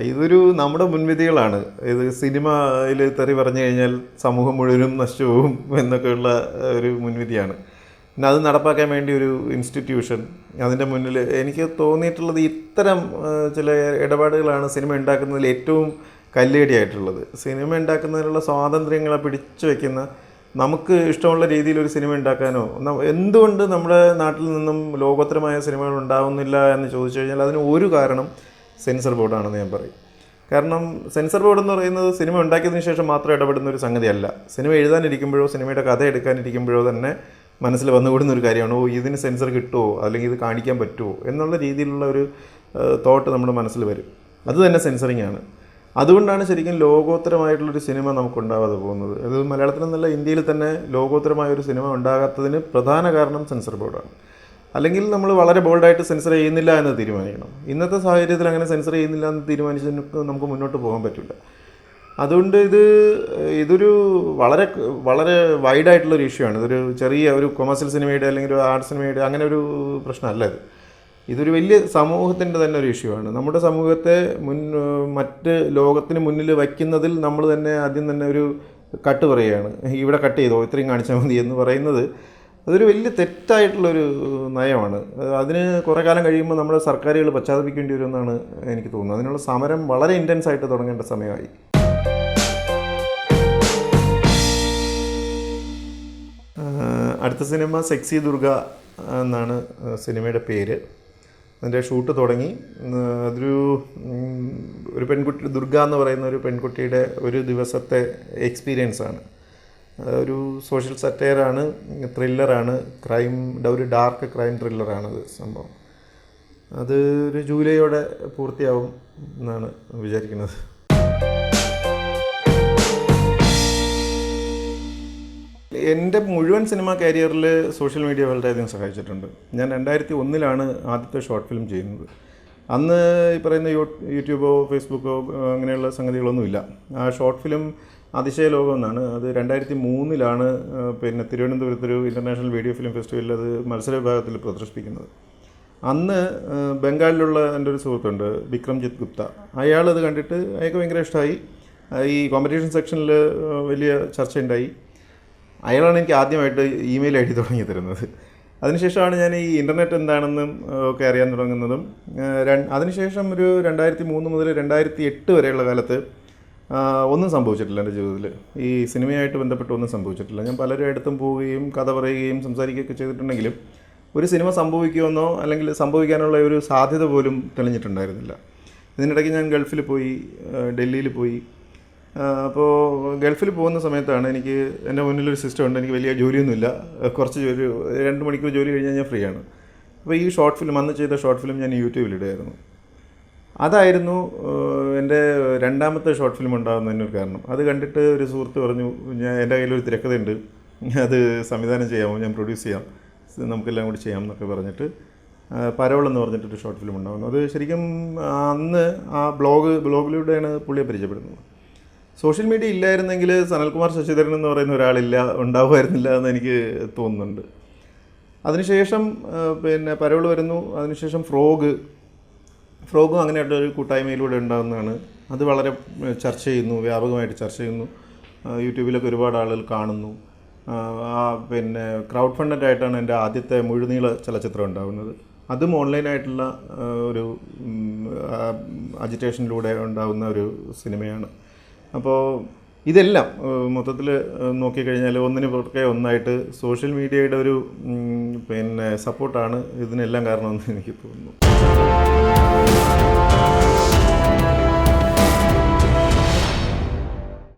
ഇതൊരു നമ്മുടെ മുൻവിധികളാണ്. ഇത് സിനിമയിൽ തെറി പറഞ്ഞു കഴിഞ്ഞാൽ സമൂഹം മുഴുവനും നശിച്ചു പോകും എന്നൊക്കെയുള്ള ഒരു മുൻവിധിയാണ്. പിന്നെ അത് നടപ്പാക്കാൻ വേണ്ടി ഒരു ഇൻസ്റ്റിറ്റ്യൂഷൻ, അതിൻ്റെ മുന്നിൽ എനിക്ക് തോന്നിയിട്ടുള്ളത് ഇത്തരം ചില ഇടപാടുകളാണ് സിനിമ ഉണ്ടാക്കുന്നതിൽ ഏറ്റവും കല്ലേടിയായിട്ടുള്ളത്. സിനിമ ഉണ്ടാക്കുന്നതിനുള്ള സ്വാതന്ത്ര്യങ്ങളെ പിടിച്ചു വയ്ക്കുന്ന, നമുക്ക് ഇഷ്ടമുള്ള രീതിയിൽ ഒരു സിനിമ ഉണ്ടാക്കാനോ, എന്തുകൊണ്ട് നമ്മുടെ നാട്ടിൽ നിന്നും ലോകോത്തരമായ സിനിമകൾ ഉണ്ടാവുന്നില്ല എന്ന് ചോദിച്ചു കഴിഞ്ഞാൽ അതിന് ഒരു കാരണം സെൻസർ ബോർഡാണെന്ന് ഞാൻ പറയും. കാരണം സെൻസർ ബോർഡ് എന്ന് പറയുന്നത് സിനിമ ഉണ്ടാക്കിയതിന് ശേഷം മാത്രം ഇടപെടുന്ന ഒരു സംഗതിയല്ല. സിനിമ എഴുതാനിരിക്കുമ്പോഴോ സിനിമയുടെ കഥ എടുക്കാനിരിക്കുമ്പോഴോ തന്നെ മനസ്സിൽ വന്നുകൂടുന്ന ഒരു കാര്യമാണ്, ഇതിന് സെൻസർ കിട്ടുമോ അല്ലെങ്കിൽ ഇത് കാണിക്കാൻ പറ്റുമോ എന്നുള്ള രീതിയിലുള്ള ഒരു തോട്ട് നമ്മുടെ മനസ്സിൽ വരും. അത് തന്നെ സെൻസറിങ് ആണ്. അതുകൊണ്ടാണ് ശരിക്കും ലോകോത്തരമായിട്ടുള്ളൊരു സിനിമ നമുക്കുണ്ടാവാതെ പോകുന്നത്. അത് മലയാളത്തിലെന്നല്ല, ഇന്ത്യയിൽ തന്നെ ലോകോത്തരമായൊരു സിനിമ ഉണ്ടാകാത്തതിന് പ്രധാന കാരണം സെൻസർ ബോർഡാണ്. അല്ലെങ്കിൽ നമ്മൾ വളരെ ബോൾഡായിട്ട് സെൻസർ ചെയ്യുന്നില്ല എന്ന് തീരുമാനിക്കണം. ഇന്നത്തെ സാഹചര്യത്തിൽ അങ്ങനെ സെൻസർ ചെയ്യുന്നില്ല എന്ന് തീരുമാനിച്ച് നമുക്ക് മുന്നോട്ട് പോകാൻ പറ്റില്ല. അതുകൊണ്ട് ഇതൊരു വളരെ വളരെ വൈഡായിട്ടുള്ളൊരു ഇഷ്യൂ ആണ്. ഇതൊരു ചെറിയ ഒരു കൊമേഴ്സ്യൽ സിനിമയുടെ അല്ലെങ്കിൽ ഒരു ആർട്ട് സിനിമയുടെ അങ്ങനെ ഒരു പ്രശ്നമല്ല ഇത്. ഇതൊരു വലിയ സമൂഹത്തിൻ്റെ തന്നെ ഒരു ഇഷ്യൂ ആണ്. നമ്മുടെ സമൂഹത്തെ മറ്റ് ലോകത്തിന് മുന്നിൽ വയ്ക്കുന്നതിൽ നമ്മൾ തന്നെ ആദ്യം തന്നെ ഒരു കട്ട് പറയുകയാണ്. ഇവിടെ കട്ട് ചെയ്തോ, ഇത്രയും കാണിച്ചാൽ മതി എന്ന് പറയുന്നത് അതൊരു വലിയ തെറ്റായിട്ടുള്ളൊരു നയമാണ്. അതിന് കുറേ കാലം കഴിയുമ്പോൾ നമ്മുടെ സർക്കാരുകൾ പശ്ചാത്തപിക്കേണ്ടി വരുമെന്നാണ് എനിക്ക് തോന്നുന്നത്. അതിനുള്ള സമരം വളരെ ഇൻറ്റൻസ് ആയിട്ട് തുടങ്ങേണ്ട സമയമായി. അടുത്ത സിനിമ സെക്സി ദുർഗ എന്നാണ് സിനിമയുടെ പേര്. അതിൻ്റെ ഷൂട്ട് തുടങ്ങി. ഒരു പെൺകുട്ടി, ദുർഗ എന്ന് പറയുന്ന ഒരു പെൺകുട്ടിയുടെ ഒരു ദിവസത്തെ എക്സ്പീരിയൻസാണ്. ഒരു സോഷ്യൽ സറ്റയറാണ്, ത്രില്ലറാണ്, ഒരു ഡാർക്ക് ക്രൈം ത്രില്ലറാണത് സംഭവം. അത് ഒരു ജൂലൈയോടെ പൂർത്തിയാവും എന്നാണ് വിചാരിക്കുന്നത്. എൻ്റെ മുഴുവൻ സിനിമ കരിയറിൽ സോഷ്യൽ മീഡിയ വളരെയധികം സഹായിച്ചിട്ടുണ്ട്. ഞാൻ 2001 ആദ്യത്തെ ഷോർട്ട് ഫിലിം ചെയ്യുന്നത്. അന്ന് ഈ പറയുന്ന യൂട്യൂബോ ഫേസ്ബുക്കോ അങ്ങനെയുള്ള സംഗതികളൊന്നുമില്ല. ആ ഷോർട്ട് ഫിലിം അതിശയ ലോകം എന്നാണ്. അത് 2003 പിന്നെ തിരുവനന്തപുരത്തൊരു ഇൻ്റർനാഷണൽ വീഡിയോ ഫിലിം ഫെസ്റ്റിവലിൽ അത് മത്സര വിഭാഗത്തിൽ പ്രദർശിപ്പിക്കുന്നത്. അന്ന് ബംഗാളിലുള്ള എൻ്റെ ഒരു സുഹൃത്തുണ്ട്, വിക്രംജിത്ത് ഗുപ്ത. അയാളത് കണ്ടിട്ട് അയാൾക്ക് ഭയങ്കര ഇഷ്ടമായി. ഈ കോമ്പറ്റീഷൻ സെക്ഷനിൽ വലിയ ചർച്ചയുണ്ടായി. അയാളാണ് എനിക്ക് ആദ്യമായിട്ട് ഇമെയിൽ ഐ ഡി തുടങ്ങി തരുന്നത്. അതിനുശേഷമാണ് ഞാൻ ഈ ഇൻ്റർനെറ്റ് എന്താണെന്നും ഒക്കെ അറിയാൻ തുടങ്ങുന്നതും. അതിനുശേഷം ഒരു 2003 മുതൽ 2008 വരെയുള്ള കാലത്ത് ഒന്നും സംഭവിച്ചിട്ടില്ല എൻ്റെ ജീവിതത്തിൽ. ഈ സിനിമയായിട്ട് ബന്ധപ്പെട്ട് ഒന്നും സംഭവിച്ചിട്ടില്ല. ഞാൻ പലരും അടുത്തും പോവുകയും കഥ പറയുകയും സംസാരിക്കുകയൊക്കെ ചെയ്തിട്ടുണ്ടെങ്കിലും ഒരു സിനിമ സംഭവിക്കുമെന്നോ അല്ലെങ്കിൽ സംഭവിക്കാനുള്ള ഒരു സാധ്യത പോലും തെളിഞ്ഞിട്ടുണ്ടായിരുന്നില്ല. ഇതിനിടയ്ക്ക് ഞാൻ ഗൾഫിൽ പോയി, ഡൽഹിയിൽ പോയി. അപ്പോൾ ഗൾഫിൽ പോകുന്ന സമയത്താണ് എൻ്റെ മുന്നിലൊരു സിസ്റ്റം ഉണ്ട്. എനിക്ക് വലിയ ജോലിയൊന്നുമില്ല, കുറച്ച് 2 മണിക്കൂർ ജോലി കഴിഞ്ഞാൽ ഞാൻ ഫ്രീ ആണ്. അപ്പോൾ ഈ ഷോർട്ട് ഫിലിം, അന്ന് ചെയ്ത ഷോർട്ട് ഫിലിം ഞാൻ യൂട്യൂബിലിടുമായിരുന്നു. അതായിരുന്നു എൻ്റെ രണ്ടാമത്തെ ഷോർട്ട് ഫിലിം ഉണ്ടാകുന്നതിനൊരു കാരണം. അത് കണ്ടിട്ട് ഒരു സുഹൃത്ത് പറഞ്ഞു, എൻ്റെ കയ്യിലൊരു തിരക്കഥയുണ്ട്, അത് സംവിധാനം ചെയ്യാമോ, ഞാൻ പ്രൊഡ്യൂസ് ചെയ്യാം, നമുക്കെല്ലാം കൂടി ചെയ്യാം എന്നൊക്കെ പറഞ്ഞിട്ട് പരോൾ എന്ന് പറഞ്ഞിട്ടൊരു ഷോർട്ട് ഫിലിം ഉണ്ടാകുന്നു. അത് ശരിക്കും അന്ന് ആ ബ്ലോഗിലൂടെയാണ് പുള്ളിയെ പരിചയപ്പെടുന്നത്. സോഷ്യൽ മീഡിയ ഇല്ലായിരുന്നെങ്കിൽ സനൽകുമാർ ശശിധരൻ എന്ന് പറയുന്ന ഉണ്ടാവുമായിരുന്നില്ല എന്ന് എനിക്ക് തോന്നുന്നുണ്ട്. അതിനുശേഷം പിന്നെ പരോൾ വരുന്നു. അതിനുശേഷം ഫ്രോഗും അങ്ങനെയായിട്ടൊരു കൂട്ടായ്മയിലൂടെ ഉണ്ടാകുന്നതാണ്. അത് വളരെ ചർച്ച ചെയ്യുന്നു, വ്യാപകമായിട്ട് ചർച്ച ചെയ്യുന്നു. യൂട്യൂബിലൊക്കെ ഒരുപാട് ആളുകൾ കാണുന്നു. പിന്നെ ക്രൗഡ് ഫണ്ടഡ് ആയിട്ടാണ് എൻ്റെ ആദ്യത്തെ മുഴുനീള ചലച്ചിത്രം ഉണ്ടാകുന്നത്. അതും ഓൺലൈനായിട്ടുള്ള ഒരു അജിറ്റേഷനിലൂടെ ഉണ്ടാകുന്ന ഒരു സിനിമയാണ്. അപ്പോൾ ഇതെല്ലാം മൊത്തത്തിൽ നോക്കിക്കഴിഞ്ഞാൽ ഒന്നിന് പുറകെ ഒന്നായിട്ട് സോഷ്യൽ മീഡിയയുടെ ഒരു പിന്നെ സപ്പോർട്ടാണ് ഇതിനെല്ലാം കാരണമെന്ന് എനിക്ക് തോന്നുന്നു.